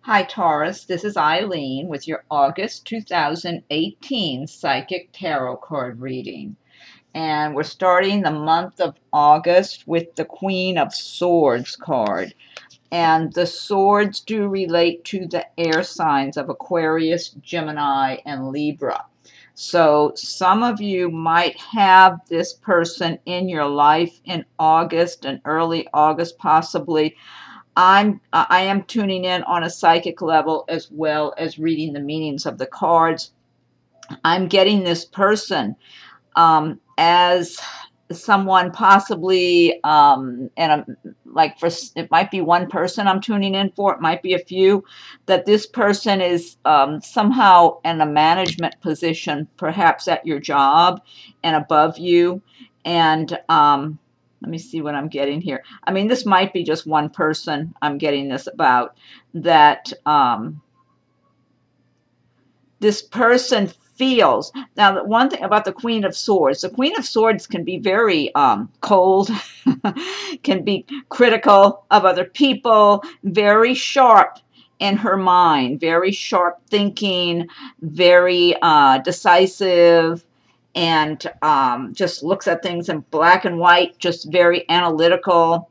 Hi, Taurus. This is Eileen with your August 2018 Psychic Tarot card reading. And we're starting the month of August with the Queen of Swords card. And the swords do relate to the air signs of Aquarius, Gemini, and Libra. So some of you might have this person in your life in August and early August possibly. I am tuning in on a psychic level as well as reading the meanings of the cards. I'm getting this person as someone possibly it might be one person I'm tuning in for, it might be a few, that this person is somehow in a management position, perhaps at your job and above you. And let me see what I'm getting here. I mean, this might be just one person I'm getting this about, that this person feels. Now, the one thing about the Queen of Swords can be very cold, can be critical of other people, very sharp in her mind, very sharp thinking, very decisive, and just looks at things in black and white, just very analytical.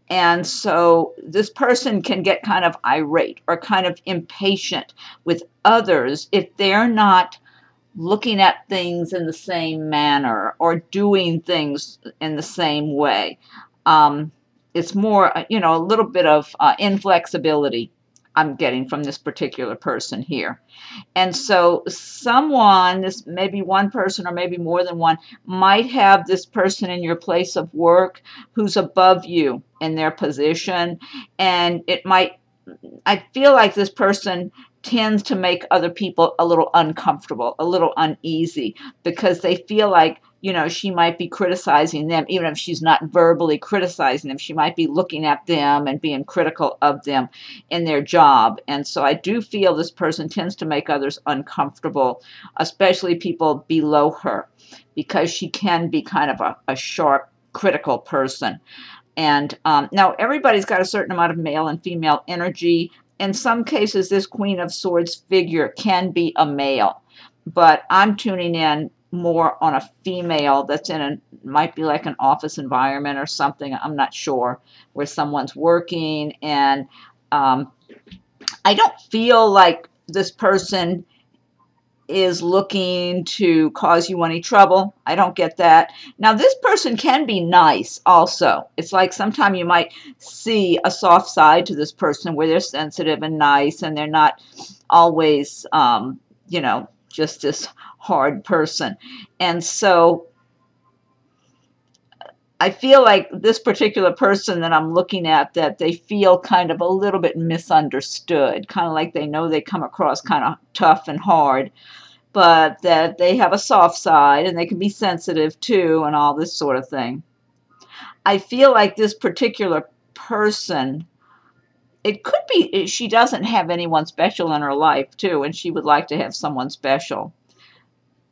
And so this person can get kind of irate or kind of impatient with others if they're not looking at things in the same manner or doing things in the same way. It's more, a little bit of inflexibility I'm getting from this particular person here. And so someone, this maybe one person or maybe more than one, might have this person in your place of work who's above you in their position. And I feel like this person tends to make other people a little uncomfortable, a little uneasy, because they feel like, she might be criticizing them, even if she's not verbally criticizing them. She might be looking at them and being critical of them in their job. And so I do feel this person tends to make others uncomfortable, especially people below her, because she can be kind of a sharp, critical person. And now everybody's got a certain amount of male and female energy. In some cases, this Queen of Swords figure can be a male, but I'm tuning in more on a female that's might be like an office environment or something, I'm not sure, where someone's working. And I don't feel like this person is looking to cause you any trouble. I don't get that. Now, this person can be nice also. It's like sometimes you might see a soft side to this person where they're sensitive and nice, and they're not always, just this hard person. And so I feel like this particular person that I'm looking at, that they feel kind of a little bit misunderstood, kind of like they know they come across kind of tough and hard, but that they have a soft side and they can be sensitive too and all this sort of thing. I feel like this particular person, it could be she doesn't have anyone special in her life too, and she would like to have someone special.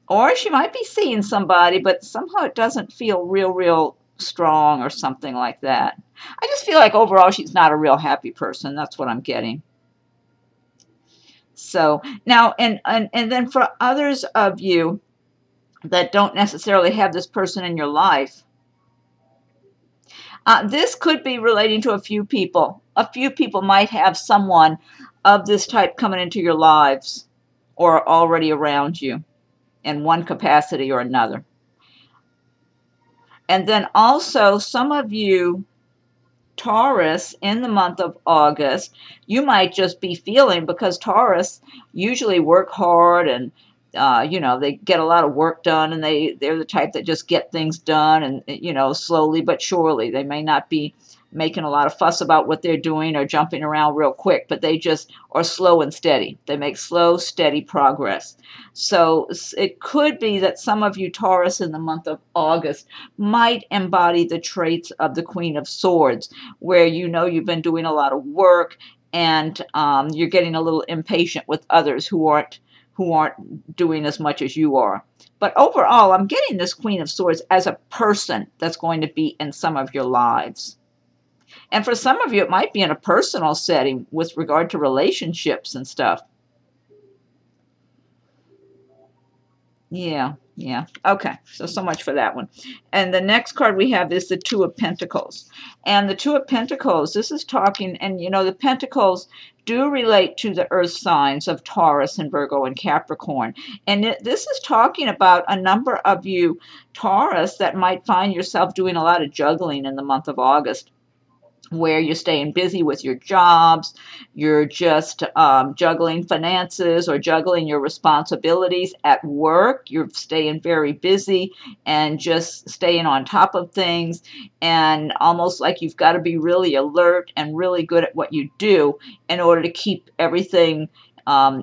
Or she might be seeing somebody, but somehow it doesn't feel real strong or something like that. I just feel like overall she's not a real happy person. That's what I'm getting. So now, and then for others of you that don't necessarily have this person in your life, this could be relating to a few people. A few people might have someone of this type coming into your lives or already around you in one capacity or another. And then also some of you, Taurus, in the month of August, you might just be feeling, because Taurus usually work hard and they get a lot of work done, and they're the type that just get things done, and slowly but surely. They may not be making a lot of fuss about what they're doing or jumping around real quick, but they just are slow and steady. They make slow, steady progress. So it could be that some of you Taurus in the month of August might embody the traits of the Queen of Swords, where you've been doing a lot of work, and you're getting a little impatient with others who aren't doing as much as you are. But overall, I'm getting this Queen of Swords as a person that's going to be in some of your lives. And for some of you, it might be in a personal setting with regard to relationships and stuff. Yeah, yeah. Okay, so much for that one. And the next card we have is the Two of Pentacles. And the Two of Pentacles, this is talking, and you know, the Pentacles do relate to the earth signs of Taurus and Virgo and Capricorn. And this is talking about a number of you Taurus that might find yourself doing a lot of juggling in the month of August, where you're staying busy with your jobs, you're just juggling finances or juggling your responsibilities at work, you're staying very busy and just staying on top of things, and almost like you've got to be really alert and really good at what you do in order to keep everything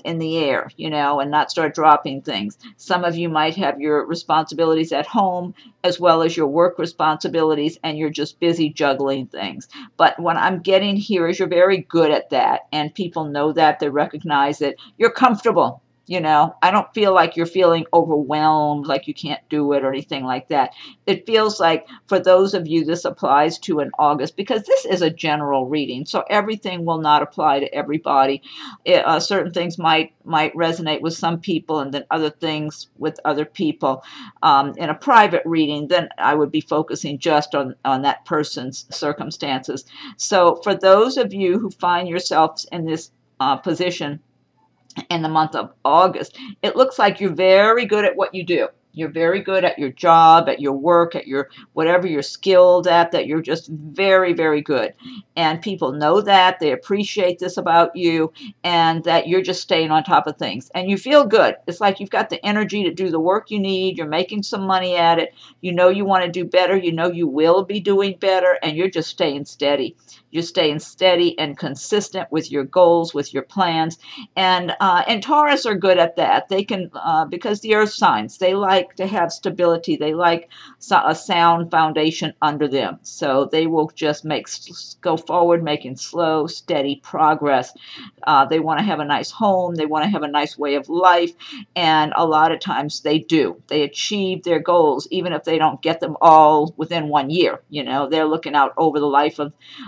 in the air, you know, and not start dropping things. Some of you might have your responsibilities at home as well as your work responsibilities, and you're just busy juggling things. But what I'm getting here is you're very good at that, and people know that, they recognize it. You're comfortable. You know, I don't feel like you're feeling overwhelmed, like you can't do it or anything like that. It feels like for those of you this applies to in August, because this is a general reading, so everything will not apply to everybody. Certain things might resonate with some people, and then other things with other people. In a private reading, then I would be focusing just on that person's circumstances. So for those of you who find yourselves in this position in the month of August, it looks like you're very good at what you do. You're very good at your job, at your work, at your whatever you're skilled at, that you're just very, very good. And people know that, they appreciate this about you, and that you're just staying on top of things. And you feel good. It's like you've got the energy to do the work you need, you're making some money at it, you know you want to do better, you know you will be doing better, and you're just staying steady. You're staying steady and consistent with your goals, with your plans. And Taurus are good at that. They can, because the earth signs, they like to have stability. They like a sound foundation under them. So they will just go forward, making slow, steady progress. They want to have a nice home. They want to have a nice way of life. And a lot of times they do. They achieve their goals, even if they don't get them all within 1 year. You know, they're looking out over the life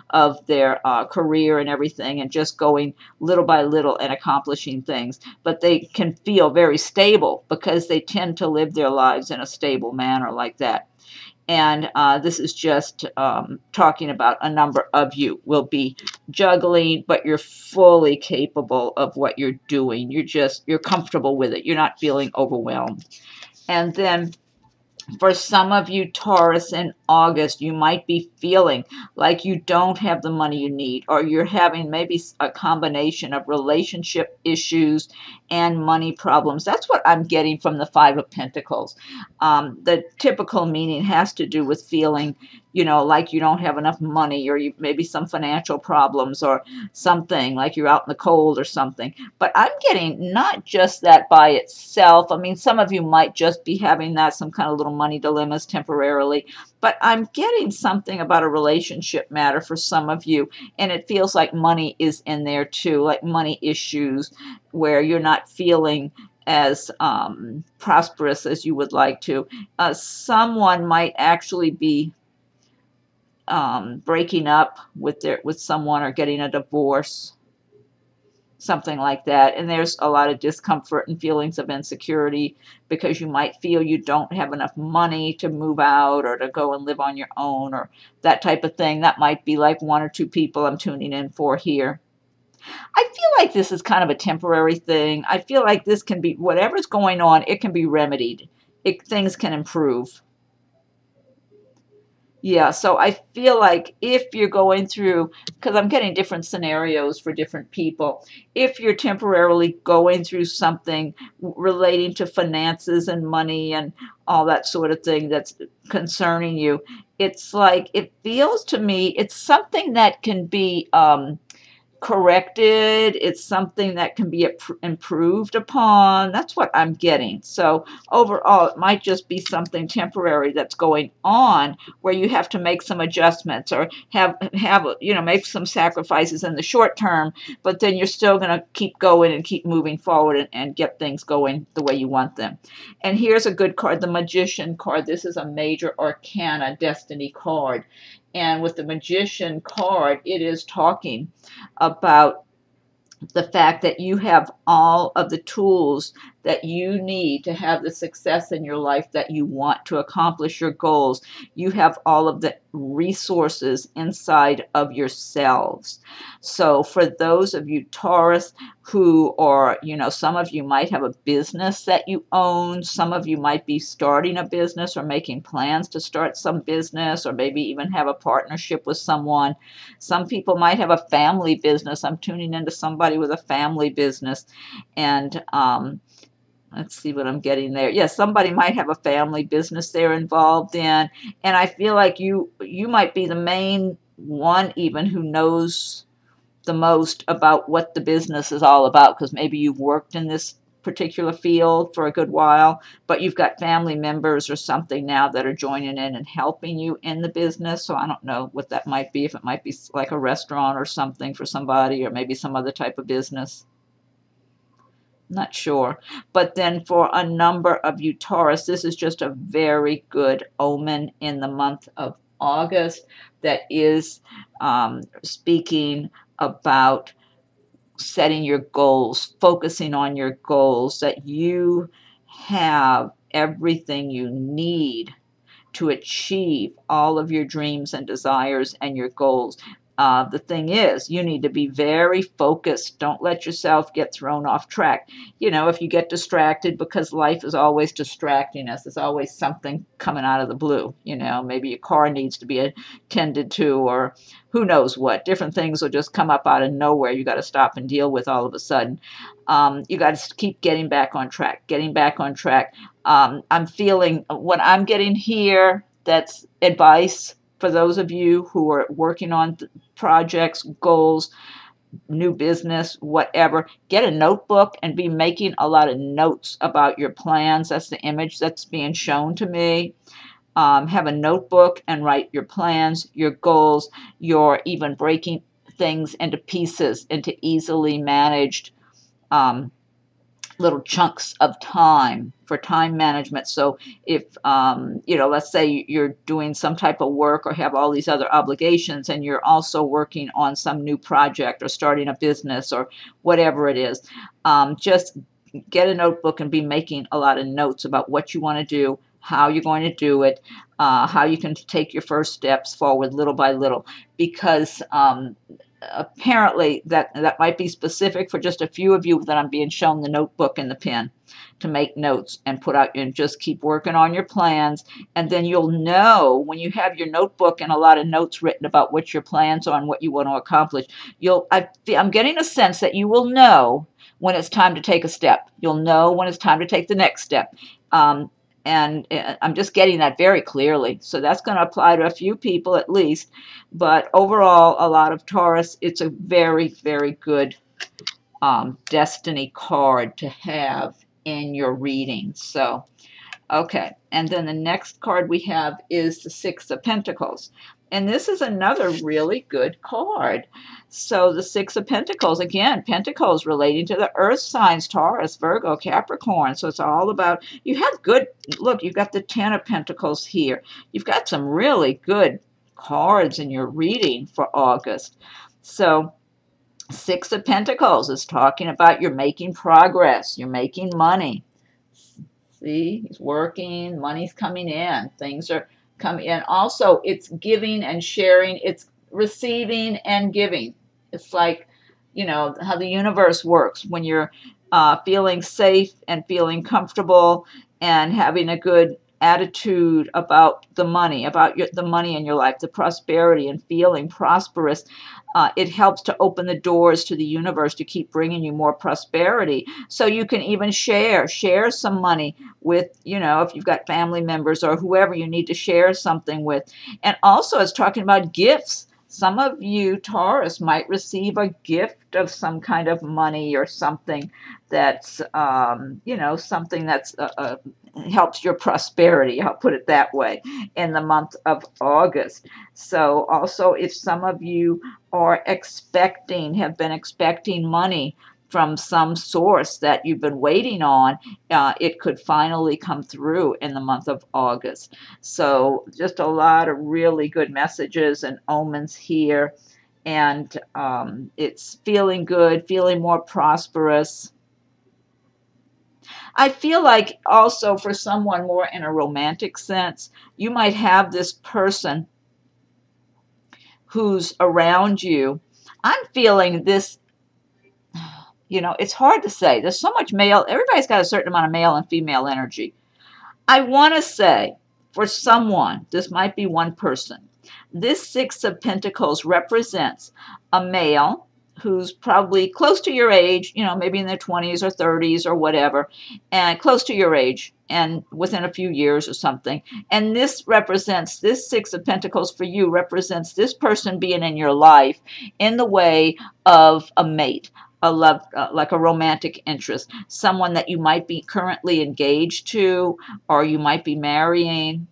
of their career and everything, and just going little by little and accomplishing things. But they can feel very stable because they tend to live their lives in a stable manner like that. And this is just talking about a number of you will be juggling, but you're fully capable of what you're doing. You're comfortable with it. You're not feeling overwhelmed. And then for some of you Taurus in August, you might be feeling like you don't have the money you need, or you're having maybe a combination of relationship issues and money problems. That's what I'm getting from the Five of Pentacles. The typical meaning has to do with feeling, you know, like you don't have enough money, or maybe some financial problems, or something like you're out in the cold or something. But I'm getting not just that by itself. I mean, some of you might just be having that, some kind of little money dilemmas temporarily. But I'm getting something about a relationship matter for some of you, and it feels like money is in there too, like money issues where you're not feeling as prosperous as you would like to. Someone might actually be breaking up with someone, or getting a divorce, something like that. And there's a lot of discomfort and feelings of insecurity because you might feel you don't have enough money to move out or to go and live on your own, or that type of thing. That might be like 1 or 2 people I'm tuning in for here. I feel like this is kind of a temporary thing. I feel like this can be, whatever's going on, it can be remedied. Things can improve. Yeah, so I feel like if you're going through, because I'm getting different scenarios for different people, if you're temporarily going through something relating to finances and money and all that sort of thing that's concerning you, it's like, it feels to me, it's something that can be corrected. It's something that can be improved upon. That's what I'm getting. So overall, it might just be something temporary that's going on where you have to make some adjustments, or have make some sacrifices in the short term, but then you're still going to keep going and keep moving forward and get things going the way you want them. And here's a good card, the Magician card. This is a major arcana destiny card. And with the Magician card, it is talking about the fact that you have all of the tools that you need to have the success in your life that you want to accomplish your goals. You have all of the resources inside of yourselves. So for those of you Taurus who are, some of you might have a business that you own, some of you might be starting a business or making plans to start some business, or maybe even have a partnership with someone. Some people might have a family business. I'm tuning into somebody with a family business, and let's see what I'm getting there. Yes, somebody might have a family business they're involved in, and I feel like you might be the main one even who knows the most about what the business is all about, because maybe you've worked in this particular field for a good while, but you've got family members or something now that are joining in and helping you in the business. So I don't know what that might be, if it might be like a restaurant or something for somebody, or maybe some other type of business. Not sure. But then for a number of you Taurus, this is just a very good omen in the month of August that is speaking about setting your goals, focusing on your goals, that you have everything you need to achieve all of your dreams and desires and your goals. The thing is, you need to be very focused. Don't let yourself get thrown off track. If you get distracted, because life is always distracting us, there's always something coming out of the blue. Maybe your car needs to be attended to, or who knows what. Different things will just come up out of nowhere. You got to stop and deal with all of a sudden. You got to keep getting back on track, getting back on track. I'm feeling what I'm getting here, that's advice for those of you who are working on projects, goals, new business, whatever. Get a notebook and be making a lot of notes about your plans. That's the image that's being shown to me. Have a notebook and write your plans, your goals. You're even breaking things into pieces, into easily managed little chunks of time for time management. So if, let's say you're doing some type of work or have all these other obligations, and you're also working on some new project or starting a business or whatever it is, just get a notebook and be making a lot of notes about what you want to do, how you're going to do it, how you can take your first steps forward little by little, because apparently that might be specific for just a few of you that I'm being shown the notebook and the pen to make notes and put out, and just keep working on your plans. And then you'll know when you have your notebook and a lot of notes written about what your plans are and what you want to accomplish. I'm getting a sense that you will know when it's time to take a step. You'll know when it's time to take the next step. And I'm just getting that very clearly. So that's going to apply to a few people at least. But overall, a lot of Taurus, it's a very, very good destiny card to have in your reading. So, okay. And then the next card we have is the Six of Pentacles. And this is another really good card. So the Six of Pentacles, again, Pentacles relating to the earth signs, Taurus, Virgo, Capricorn. So it's all about, you have good, look, you've got the Ten of Pentacles here. You've got some really good cards in your reading for August. So Six of Pentacles is talking about you're making progress. You're making money. See, he's working, money's coming in, things are coming in. Also, it's giving and sharing, it's receiving and giving. It's like, how the universe works. When you're feeling safe and feeling comfortable and having a good attitude about the money, about the money in your life, the prosperity, and feeling prosperous, it helps to open the doors to the universe to keep bringing you more prosperity. So you can even share some money with, if you've got family members or whoever you need to share something with. And also it's talking about gifts. Some of you Taurus might receive a gift of some kind of money or something that's, something that's helps your prosperity, I'll put it that way, in the month of August. So also, if some of you are have been expecting money from some source that you've been waiting on, it could finally come through in the month of August. So just a lot of really good messages and omens here. And it's feeling good, feeling more prosperous. I feel like also for someone more in a romantic sense, you might have this person who's around you. I'm feeling this, it's hard to say. There's so much male. Everybody's got a certain amount of male and female energy. I want to say for someone, this might be one person. This Six of Pentacles represents a male who's probably close to your age, maybe in their 20s or 30s or whatever, and close to your age and within a few years or something. And this Six of Pentacles for you represents this person being in your life in the way of a mate, a love, like a romantic interest, someone that you might be currently engaged to, or you might be marrying.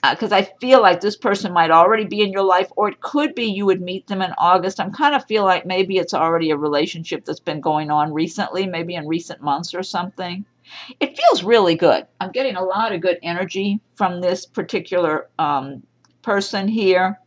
Because I feel like this person might already be in your life, or it could be you would meet them in August. I'm kind of feel like maybe it's already a relationship that's been going on recently, maybe in recent months or something. It feels really good. I'm getting a lot of good energy from this particular person here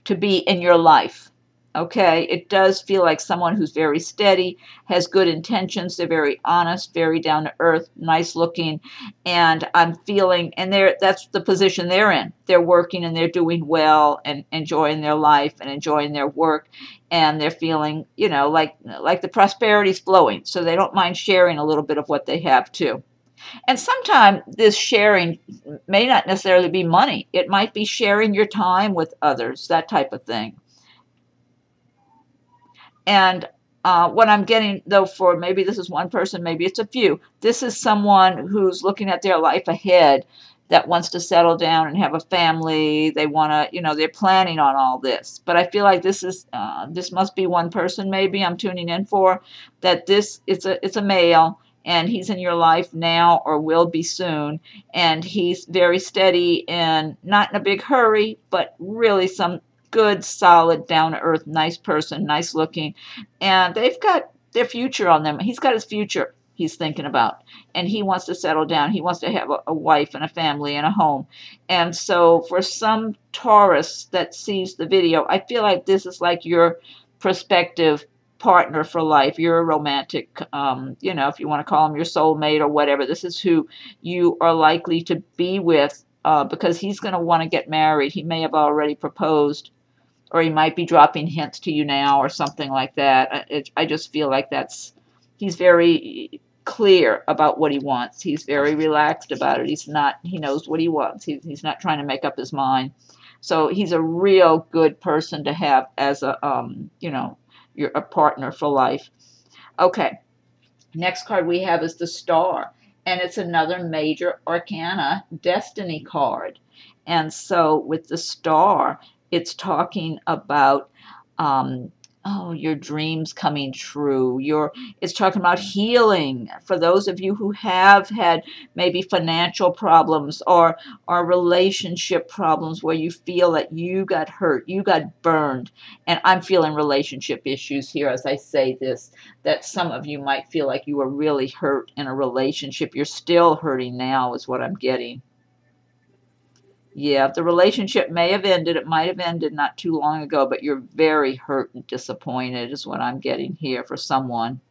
to be in your life. Okay, it does feel like someone who's very steady, has good intentions. They're very honest, very down to earth, nice looking. And I'm feeling, and that's the position they're in. They're working and they're doing well and enjoying their life and enjoying their work. And they're feeling, like the prosperity's flowing. So they don't mind sharing a little bit of what they have too. And sometimes this sharing may not necessarily be money. It might be sharing your time with others, that type of thing. And what I'm getting, though, for maybe this is one person, maybe it's a few, this is someone who's looking at their life ahead that wants to settle down and have a family. They want to, they're planning on all this. But I feel like this must be one person maybe I'm tuning in for, that it's a male, and he's in your life now or will be soon. And he's very steady and not in a big hurry, but really some good, solid, down-to-earth, nice person, nice looking, and they've got their future on them. He's got his future he's thinking about, and he wants to settle down. He wants to have a wife and a family and a home. And so for some Taurus that sees the video, I feel like this is like your prospective partner for life. You're a romantic, if you want to call him your soulmate or whatever. This is who you are likely to be with because he's going to want to get married. He may have already proposed, or he might be dropping hints to you now or something like that. I just feel like he's very clear about what he wants. He's very relaxed about it. He knows what he wants. He's not trying to make up his mind. So he's a real good person to have as you're a partner for life. Okay. Next card we have is the Star, and it's another major arcana destiny card. And so with the Star, it's talking about your dreams coming true. It's talking about healing for those of you who have had maybe financial problems or relationship problems where you feel that you got hurt, you got burned. And I'm feeling relationship issues here as I say this, that some of you might feel like you were really hurt in a relationship. You're still hurting now is what I'm getting. Yeah, the relationship may have ended. It might have ended not too long ago, but you're very hurt and disappointed is what I'm getting here for someone.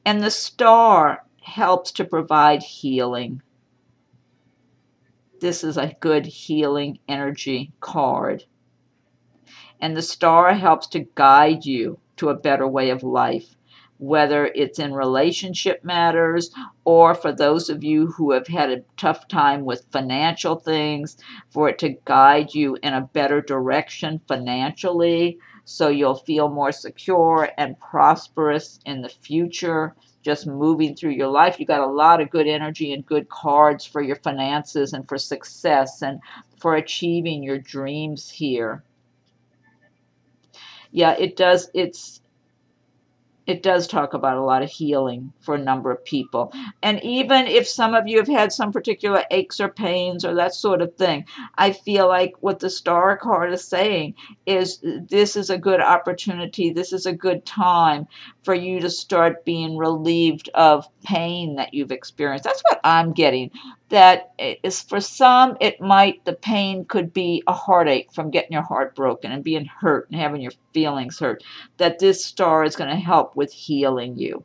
And the Star helps to provide healing. This is a good healing energy card. And the Star helps to guide you to a better way of life, whether it's in relationship matters or for those of you who have had a tough time with financial things, for it to guide you in a better direction financially so you'll feel more secure and prosperous in the future, just moving through your life. You got a lot of good energy and good cards for your finances and for success and for achieving your dreams here. Yeah, it does. It's it does talk about a lot of healing for a number of people. And even if some of you have had some particular aches or pains or that sort of thing, I feel like what the Star card is saying is this is a good opportunity. This is a good time for you to start being relieved of pain that you've experienced. That's what I'm getting. That is, for some, the pain could be a heartache from getting your heart broken and being hurt and having your feelings hurt. That this Star is going to help with healing you.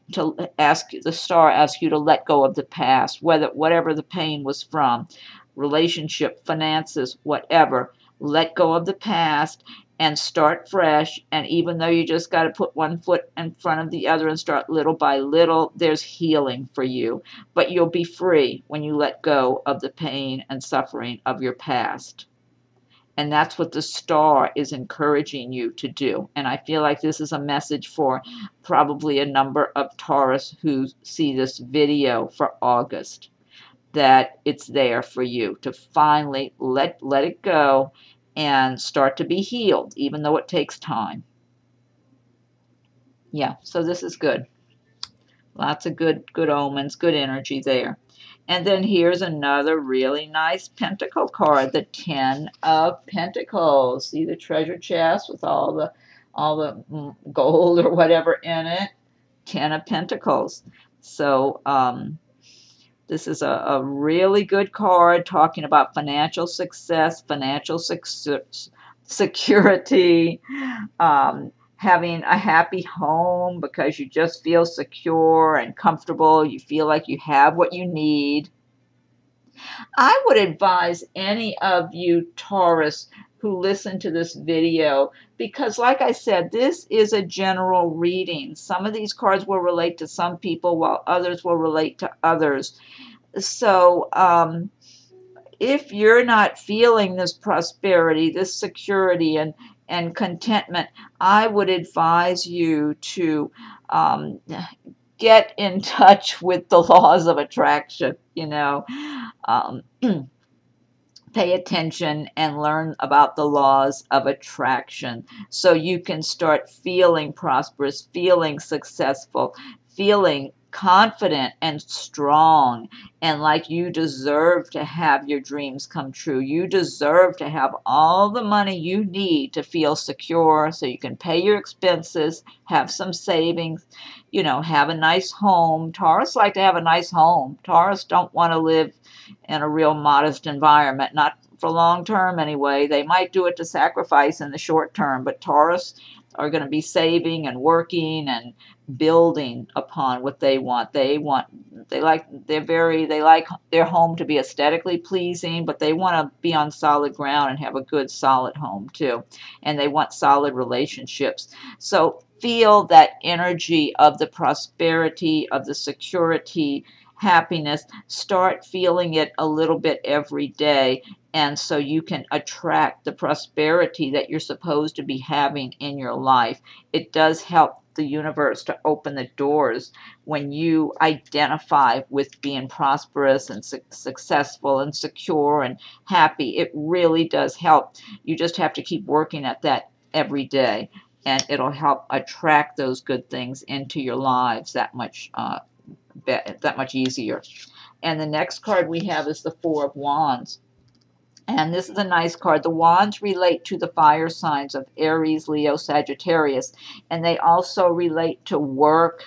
The Star asks you to let go of the past, whatever the pain was from, relationship, finances, whatever. Let go of the past and start fresh. And even though you just got to put one foot in front of the other and start little by little, there's healing for you. But you'll be free when you let go of the pain and suffering of your past. And that's what the Star is encouraging you to do. And I feel like this is a message for probably a number of Taurus who see this video for August, that it's there for you to finally let it go and start to be healed, even though it takes time. Yeah, so this is good. Lots of good omens, good energy there. And then here's another really nice pentacle card, the 10 of Pentacles. See the treasure chest with all the gold or whatever in it? 10 of Pentacles. So this is a really good card talking about financial success, financial security, having a happy home because you just feel secure and comfortable. You feel like you have what you need. I would advise any of you Taurus who listen to this video, because like I said, this is a general reading. Some of these cards will relate to some people while others will relate to others. So if you're not feeling this prosperity, this security and contentment, I would advise you to get in touch with the laws of attraction, pay attention and learn about the laws of attraction so you can start feeling prosperous, feeling successful, feeling confident and strong, and like you deserve to have your dreams come true. You deserve to have all the money you need to feel secure so you can pay your expenses, have some savings, have a nice home. Taurus like to have a nice home. Taurus don't want to live in a real modest environment, not for long term anyway. They might do it to sacrifice in the short term, but Taurus are going to be saving and working and building upon what they want. They like their home to be aesthetically pleasing, but they want to be on solid ground and have a good solid home too. And they want solid relationships. So feel that energy of the prosperity, of the security, happiness. Start feeling it a little bit every day, and so you can attract the prosperity that you're supposed to be having in your life. It does help the universe to open the doors when you identify with being prosperous and successful and secure and happy. It really does help. You just have to keep working at that every day, and it'll help attract those good things into your lives that much easier. And the next card we have is the Four of Wands. And this is a nice card. The Wands relate to the fire signs of Aries, Leo, Sagittarius. And they also relate to work,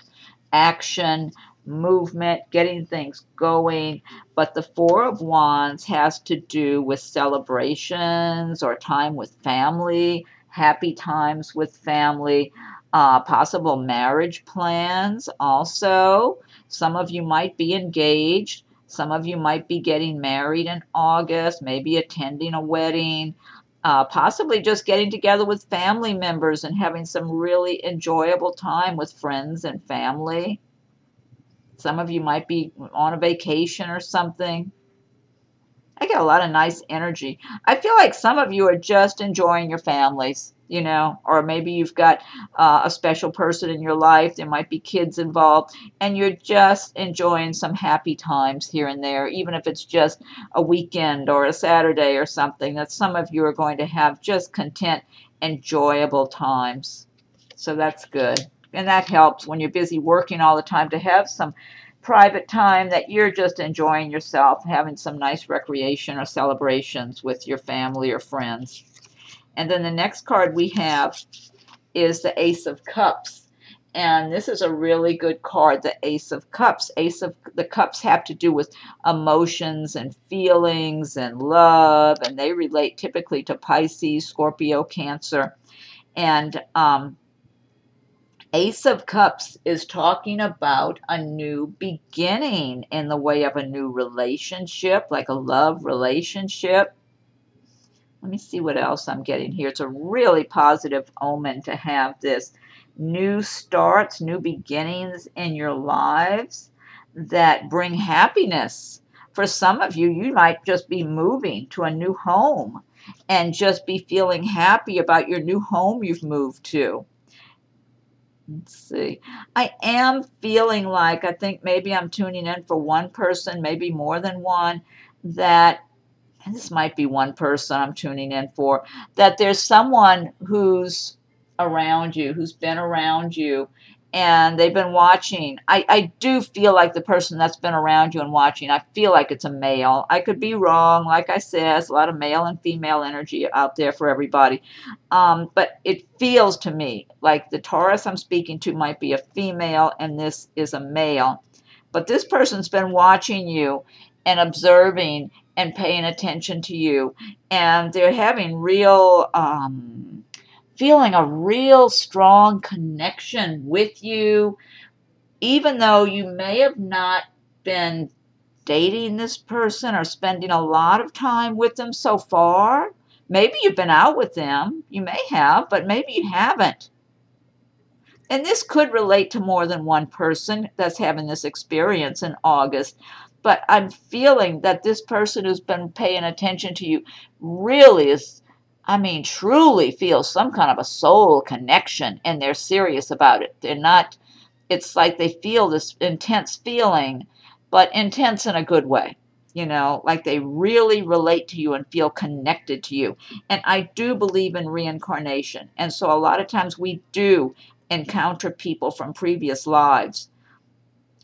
action, movement, getting things going. But the Four of Wands has to do with celebrations or time with family, happy times with family, possible marriage plans also. Some of you might be engaged. Some of you might be getting married in August, maybe attending a wedding, possibly just getting together with family members and having some really enjoyable time with friends and family. Some of you might be on a vacation or something. I get a lot of nice energy. I feel like some of you are just enjoying your families, or maybe you've got a special person in your life. There might be kids involved, and you're just enjoying some happy times here and there, even if it's just a weekend or a Saturday or something, that some of you are going to have just content, enjoyable times. So that's good. And that helps when you're busy working all the time to have some private time that you're just enjoying yourself, having some nice recreation or celebrations with your family or friends. And then the next card we have is the Ace of Cups. And this is a really good card, the Ace of Cups. Ace of the Cups have to do with emotions and feelings and love, and they relate typically to Pisces, Scorpio, Cancer. And Ace of Cups is talking about a new beginning in the way of a new relationship, like a love relationship. Let me see what else I'm getting here. It's a really positive omen to have this. New starts, new beginnings in your lives that bring happiness. For some of you, you might just be moving to a new home and just be feeling happy about your new home you've moved to. Let's see. I am feeling like, I think maybe I'm tuning in for one person, maybe more than one, that, and this might be one person I'm tuning in for, that there's someone who's around you, who's been around you, and they've been watching. I do feel like the person that's been around you and watching, I feel like it's a male. I could be wrong. Like I said, there's a lot of male and female energy out there for everybody. But it feels to me like the Taurus I'm speaking to might be a female and this is a male. But this person's been watching you and observing and paying attention to you. And they're having real... feeling a real strong connection with you, even though you may have not been dating this person or spending a lot of time with them so far. Maybe you've been out with them. You may have, but maybe you haven't. And this could relate to more than one person that's having this experience in August. But I'm feeling that this person who's been paying attention to you really is, I mean, truly feels some kind of a soul connection, and they're serious about it. They're not, it's like they feel this intense feeling, but intense in a good way, you know, like they really relate to you and feel connected to you. And I do believe in reincarnation. And so a lot of times we do encounter people from previous lives.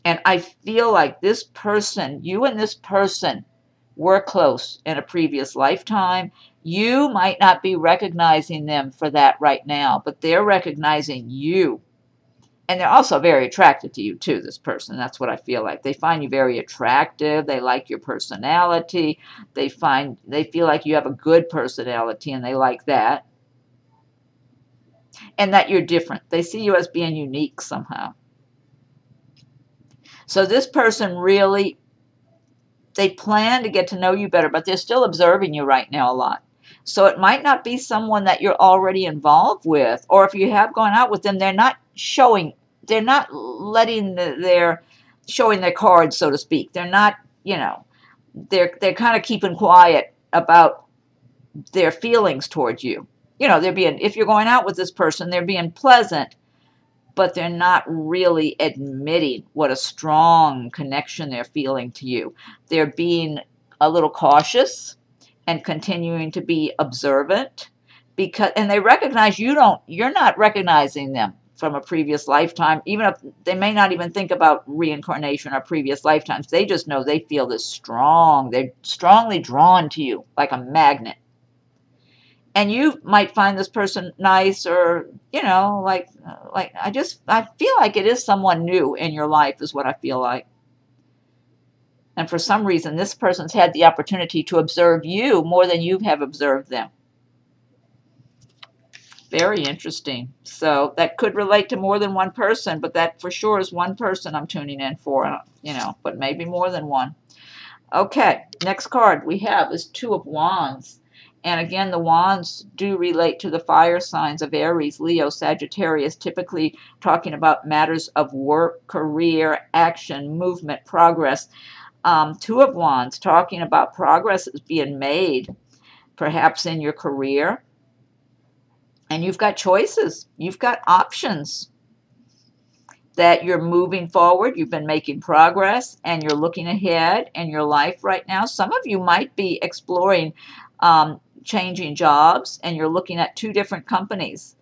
And I feel like this person, you and this person were close in a previous lifetime. You might not be recognizing them for that right now, but they're recognizing you. And they're also very attracted to you too, this person. That's what I feel like. They find you very attractive. They like your personality. They feel like you have a good personality and they like that. And that you're different. They see you as being unique somehow. So this person really, they plan to get to know you better, but they're still observing you right now a lot. So it might not be someone that you're already involved with, or if you have gone out with them, they're not showing, they're not letting showing their cards, so to speak. They're not, you know, they're kind of keeping quiet about their feelings towards you. You know, if you're going out with this person, they're being pleasant, but they're not really admitting what a strong connection they're feeling to you. They're being a little cautious and continuing to be observant, and they recognize you're not recognizing them from a previous lifetime, even if they may not even think about reincarnation or previous lifetimes. They just know they feel this strong, they're strongly drawn to you like a magnet. And you might find this person nice, or, you know, like I feel like it is someone new in your life is what I feel like. And for some reason, this person's had the opportunity to observe you more than you have observed them. Very interesting. So that could relate to more than one person, but that for sure is one person I'm tuning in for, you know, but maybe more than one. Okay, next card we have is Two of Wands. And again, the wands do relate to the fire signs of Aries, Leo, Sagittarius, typically talking about matters of work, career, action, movement, progress. Two of Wands talking about progress is being made, perhaps in your career. And you've got choices. You've got options that you're moving forward. You've been making progress and you're looking ahead in your life right now. Some of you might be exploring changing jobs, and you're looking at two different companies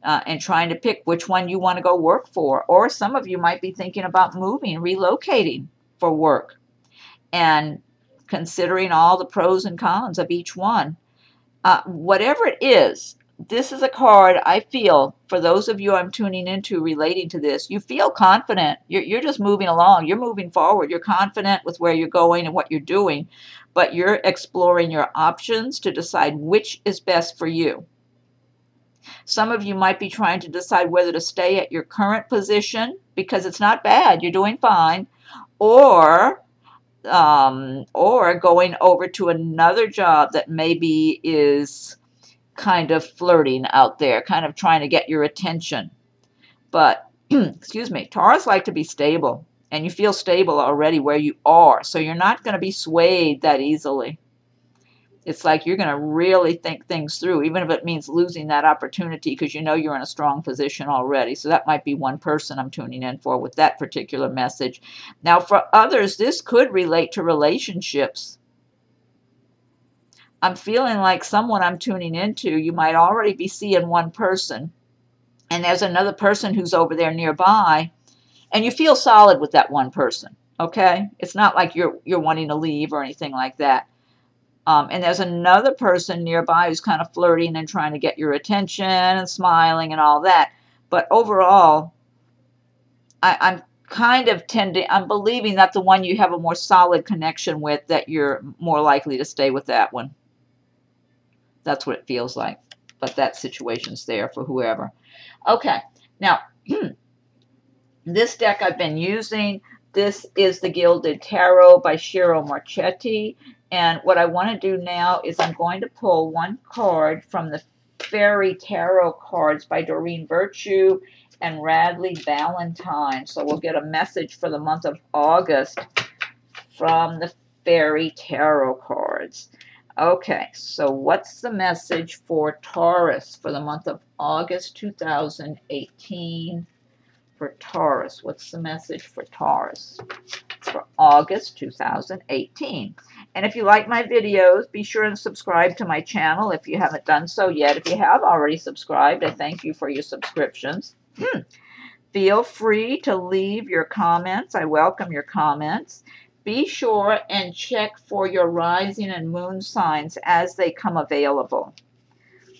and trying to pick which one you want to go work for. Or some of you might be thinking about moving, relocating for work, and considering all the pros and cons of each one. Whatever it is, this is a card I feel, for those of you I'm tuning into relating to this, you feel confident. You're just moving along. You're moving forward. You're confident with where you're going and what you're doing, but you're exploring your options to decide which is best for you. Some of you might be trying to decide whether to stay at your current position because it's not bad. You're doing fine. Or going over to another job that maybe is kind of flirting out there, kind of trying to get your attention. But, excuse me, Taurus like to be stable, and you feel stable already where you are, so you're not going to be swayed that easily. It's like you're going to really think things through, even if it means losing that opportunity, because you know you're in a strong position already. So that might be one person I'm tuning in for with that particular message. Now, for others, this could relate to relationships. I'm feeling like someone I'm tuning into, you might already be seeing one person, and there's another person who's over there nearby, and you feel solid with that one person, okay? It's not like you're wanting to leave or anything like that. And there's another person nearby who's kind of flirting and trying to get your attention and smiling and all that. But overall, I'm believing that the one you have a more solid connection with, that you're more likely to stay with that one. That's what it feels like. But that situation's there for whoever. Okay, now, this deck I've been using, this is the Gilded Tarot by Ciro Marchetti. And what I want to do now is I'm going to pull one card from the Fairy Tarot cards by Doreen Virtue and Radleigh Valentine. So we'll get a message for the month of August from the Fairy Tarot cards. Okay, so what's the message for Taurus for the month of August 2018? For Taurus, what's the message for Taurus for August 2018? And if you like my videos, be sure and subscribe to my channel if you haven't done so yet. If you have already subscribed, I thank you for your subscriptions. Feel free to leave your comments. I welcome your comments. Be sure and check for your rising and moon signs as they come available.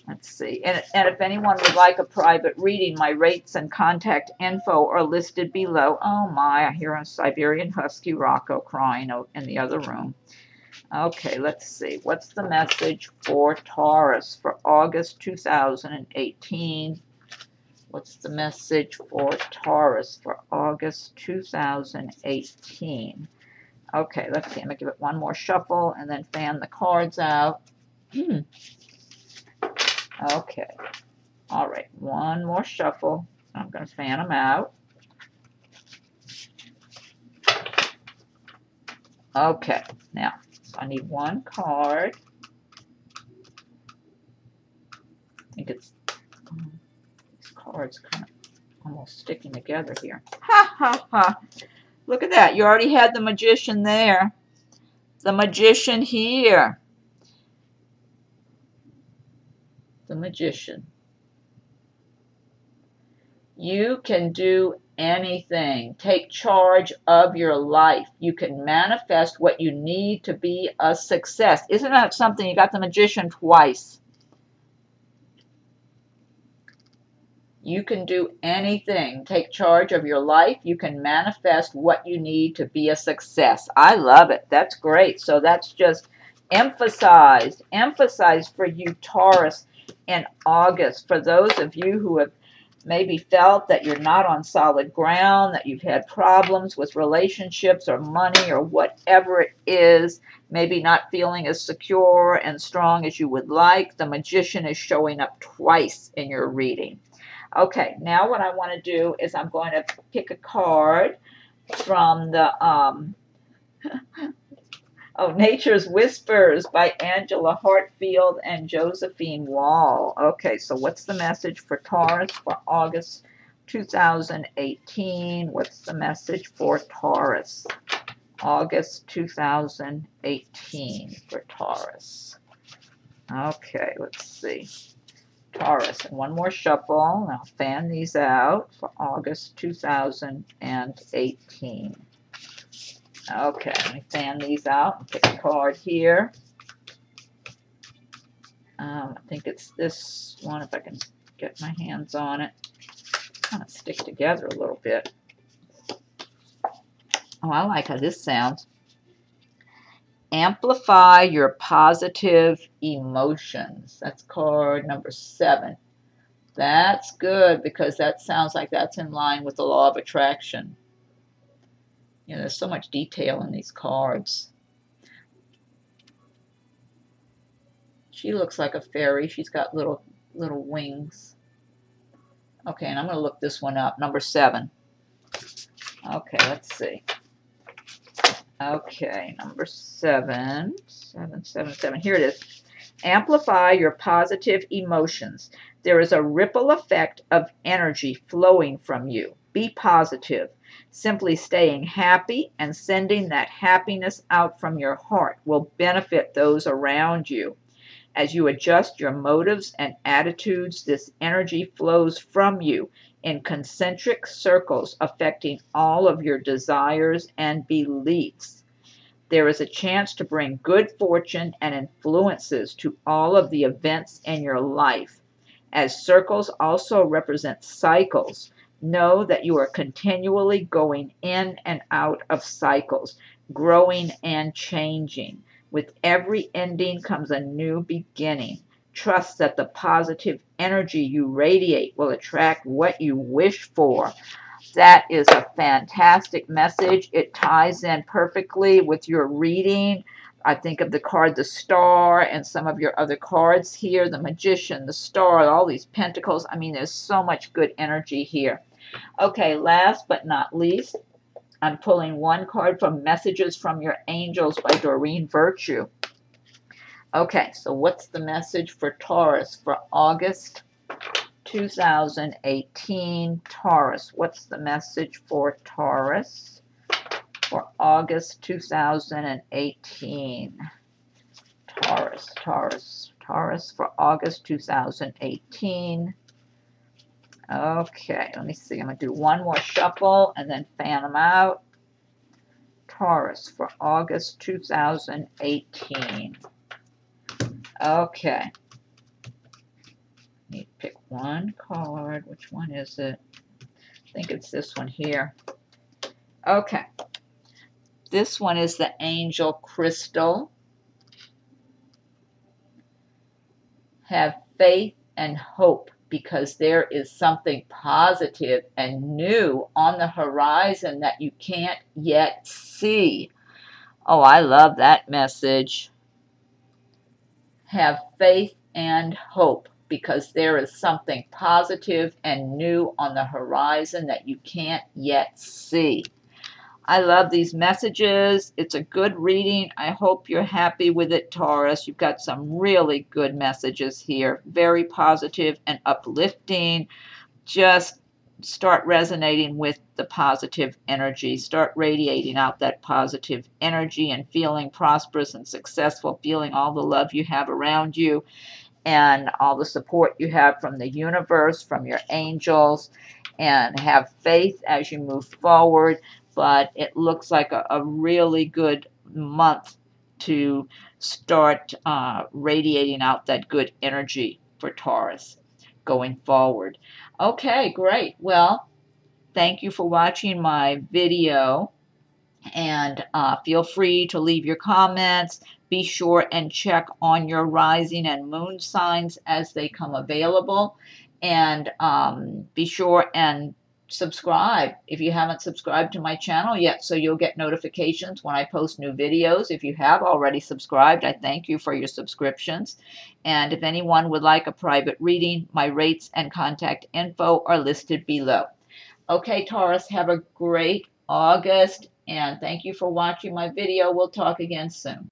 Let's see. And if anyone would like a private reading, my rates and contact info are listed below. Oh my, I hear a Siberian Husky Rocco crying out in the other room. Okay, let's see. What's the message for Taurus for August 2018? What's the message for Taurus for August 2018? Okay, let's see. I'm going to give it one more shuffle and then fan the cards out. Okay. All right. One more shuffle. I'm going to fan them out. Okay. Now, I need one card. I think it's these cards kind of almost sticking together here. Ha ha ha. Look at that. You already had the Magician there. The Magician here. The Magician. You can do anything. Take charge of your life. You can manifest what you need to be a success. Isn't that something? You got the Magician twice. You can do anything. Take charge of your life. You can manifest what you need to be a success. I love it. That's great. So that's just emphasized for you, Taurus, in August. For those of you who have maybe felt that you're not on solid ground, that you've had problems with relationships or money or whatever it is, maybe not feeling as secure and strong as you would like, the Magician is showing up twice in your reading. Okay, now what I want to do is I'm going to pick a card from the Nature's Whispers by Angela Hartfield and Josephine Wall. Okay, so what's the message for Taurus for August 2018? What's the message for Taurus? August 2018 for Taurus. Okay, let's see. Taurus. And one more shuffle. And I'll fan these out for August 2018. Okay, let me fan these out and pick a card here. I think it's this one, if I can get my hands on it. Kind of stick together a little bit. Oh, I like how this sounds. Amplify your positive emotions. That's card number 7. That's good because that sounds like that's in line with the law of attraction. You know, there's so much detail in these cards. She looks like a fairy. She's got little wings. Okay, and I'm going to look this one up. Number 7. Okay, let's see. Okay, number 7. 7. Here it is. Amplify your positive emotions. There is a ripple effect of energy flowing from you. Be positive. Simply staying happy and sending that happiness out from your heart will benefit those around you. As you adjust your motives and attitudes, this energy flows from you in concentric circles, affecting all of your desires and beliefs. There is a chance to bring good fortune and influences to all of the events in your life. As circles also represent cycles, know that you are continually going in and out of cycles, growing and changing. With every ending comes a new beginning. Trust that the positive energy you radiate will attract what you wish for. That is a fantastic message. It ties in perfectly with your reading. I think of the card, the Star, and some of your other cards here, the Magician, the Star, all these pentacles. I mean, there's so much good energy here. Okay, last but not least, I'm pulling one card from Messages from Your Angels by Doreen Virtue. Okay, so what's the message for Taurus for August 2018? Taurus, what's the message for Taurus for August 2018? Taurus for August 2018. Okay, let me see. I'm going to do one more shuffle and then fan them out. Taurus for August 2018. Okay. Need to pick one card. Which one is it? I think it's this one here. Okay. This one is the Angel Crystal. Have faith and hope, because there is something positive and new on the horizon that you can't yet see. Oh, I love that message. Have faith and hope, because there is something positive and new on the horizon that you can't yet see. I love these messages. It's a good reading. I hope you're happy with it, Taurus. You've got some really good messages here. Very positive and uplifting. Just start resonating with the positive energy. Start radiating out that positive energy and feeling prosperous and successful, feeling all the love you have around you and all the support you have from the universe, from your angels, and have faith as you move forward. But it looks like a really good month to start radiating out that good energy for Taurus going forward. Okay, great. Well, thank you for watching my video, and feel free to leave your comments. Be sure and check on your rising and moon signs as they come available, and be sure and subscribe if you haven't subscribed to my channel yet, so you'll get notifications when I post new videos. If you have already subscribed, I thank you for your subscriptions. And if anyone would like a private reading, my rates and contact info are listed below. Okay, Taurus, have a great August, and thank you for watching my video. We'll talk again soon.